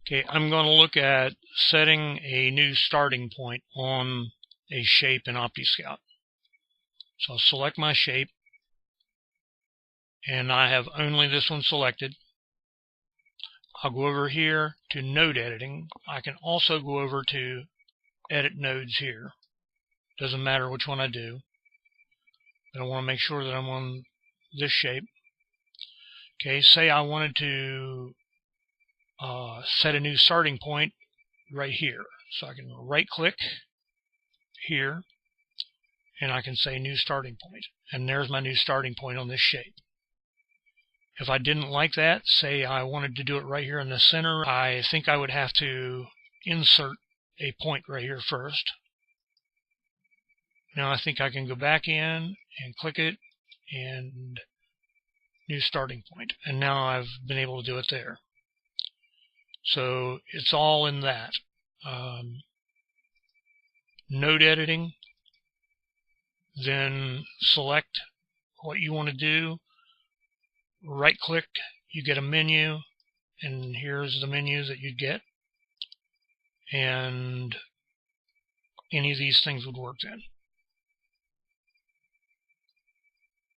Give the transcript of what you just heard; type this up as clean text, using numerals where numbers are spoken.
Okay, I'm going to look at setting a new starting point on a shape in OptiScout. So I'll select my shape, and I have only this one selected. I'll go over here to node editing. I can also go over to edit nodes here. Doesn't matter which one I do, but I want to make sure that I'm on this shape. Okay, say I wanted to set a new starting point right here. So I can right click here and I can say new starting point, and there's my new starting point on this shape. If I didn't like that, say I wanted to do it right here in the center, I think I would have to insert a point right here first. Now I think I can go back in and click it and new starting point, and now I've been able to do it there. So it's all in that. Node editing, then select what you want to do, right click, you get a menu, and here's the menus that you'd get, and any of these things would work then.